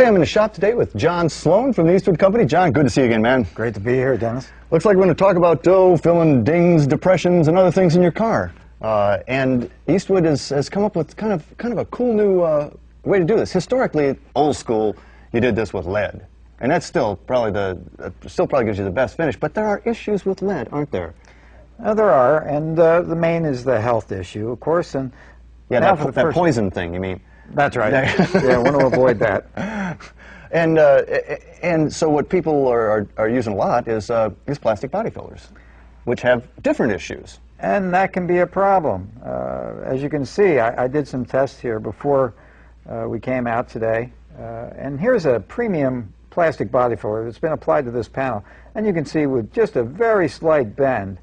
Okay, I'm in the shop today with John Sloan from the Eastwood Company. John, good to see you again, man. Great to be here, Dennis. Looks like we're going to talk about dough, filling dings, depressions, and other things in your car. And Eastwood has come up with kind of a cool new way to do this. Historically, old school, you did this with lead, and that's still probably gives you the best finish. But there are issues with lead, aren't there? There are, and the main is the health issue, of course. And yeah, that poison thing, you mean? That's right. Yeah, I want to avoid that. And so what people are using a lot is plastic body fillers, which have different issues. And that can be a problem. As you can see, I did some tests here before we came out today. And here's a premium plastic body filler that's been applied to this panel. And you can see with just a very slight bend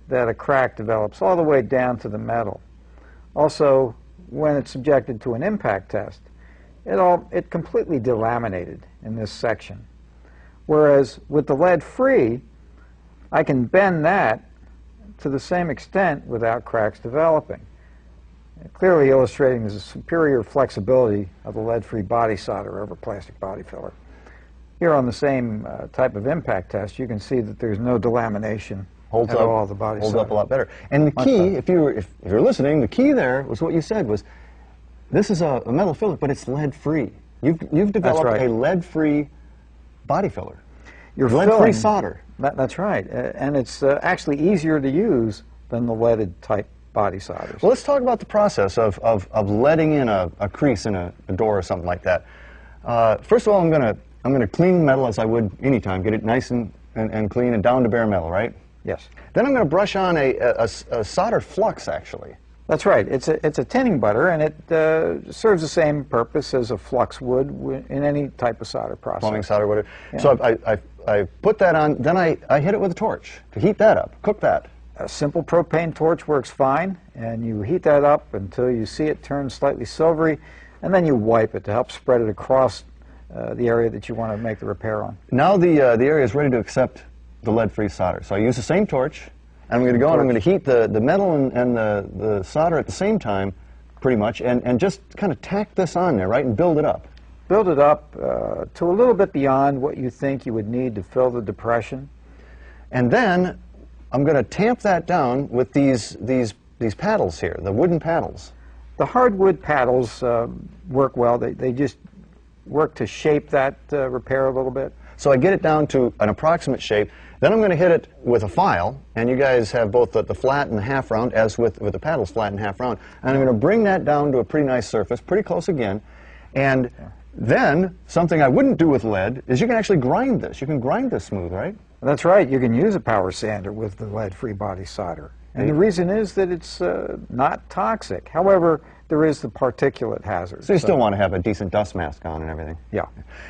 that a crack develops all the way down to the metal. Also, when it's subjected to an impact test, it completely delaminated in this section. Whereas with the lead-free, I can bend that to the same extent without cracks developing, clearly illustrating the superior flexibility of the lead-free body solder over plastic body filler. Here on the same type of impact test, you can see that there's no delamination. Holds up a lot better. And the key, if you're listening, the key there was what you said was, this is a metal filler, but it's lead-free. You've developed a lead-free body filler. You're lead-free solder. That's right, and it's actually easier to use than the leaded type body solders. Well, let's talk about the process of leading in a crease in a door or something like that. First of all, I'm gonna clean metal as I would any time, get it nice and clean and down to bare metal, right? Yes. Then I'm going to brush on a solder flux, actually. That's right. It's a tinning butter, and it serves the same purpose as a flux would in any type of solder process. Plumbing solder would. Yeah. So I put that on, then I hit it with a torch to heat that up, cook that. A simple propane torch works fine, and you heat that up until you see it turn slightly silvery, and then you wipe it to help spread it across the area that you want to make the repair on. Now the area is ready to accept the lead-free solder. So I use the same torch, and I'm going to go and I'm going to heat the metal and the solder at the same time, pretty much, and just kind of tack this on there, right, and build it up. Build it up to a little bit beyond what you think you would need to fill the depression. And then I'm going to tamp that down with these paddles here, the wooden paddles. The hardwood paddles work well. They just work to shape that repair a little bit. So I get it down to an approximate shape. Then I'm going to hit it with a file, and you guys have both the flat and the half round, as with the paddles, flat and half round. And I'm going to bring that down to a pretty nice surface, pretty close again. And then, something I wouldn't do with lead is you can actually grind this. You can grind this smooth, right? That's right. You can use a power sander with the lead-free body solder. And the reason is that it's not toxic. However, there is the particulate hazard. So you still want to have a decent dust mask on and everything. Yeah.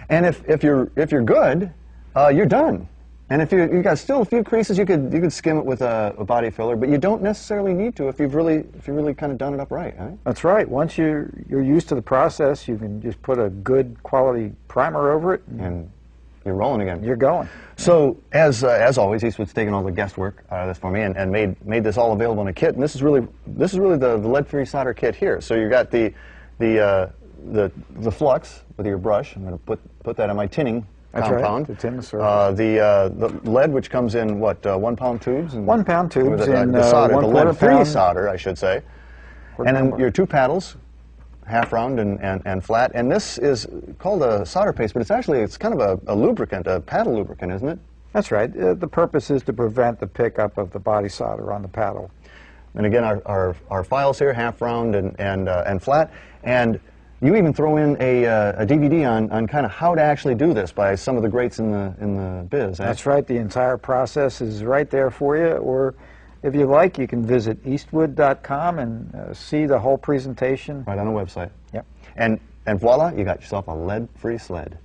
And if you're good, you're done. And if you've got still a few creases, you could skim it with a body filler, but you don't necessarily need to if you've really kind of done it up right. Right? That's right. Once you're used to the process, you can just put a good quality primer over it, and you're rolling again. You're going. So as always, Eastwood's taken all the guesswork out of this for me and made this all available in a kit. And this is really the lead-free solder kit here. So you got the flux with your brush. I'm going to put that on my tinning compound. Right, to tin the surface. The lead, which comes in what 1 pound tubes. And 1 pound tubes in the solder, the 1/4 lead-free pound solder, I should say. And then your 2 paddles, half round and flat. And this is called a solder paste, but it's kind of a lubricant, a paddle lubricant, isn't it? That's right. The purpose is to prevent the pickup of the body solder on the paddle. And again, our files here, half round and flat. And you even throw in a DVD on kind of how to actually do this by some of the greats in the biz. That's right. The entire process is right there for you. Or if you like, you can visit Eastwood.com and see the whole presentation. Right on the website. Yep. And voila, you got yourself a lead-free sled.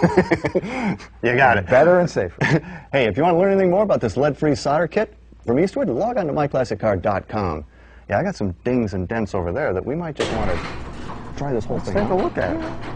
You got it. Better and safer. Hey, if you want to learn anything more about this lead-free solder kit from Eastwood, log on to myclassiccar.com. Yeah, I got some dings and dents over there that we might just want to try this whole thing out. Let's take a look at it.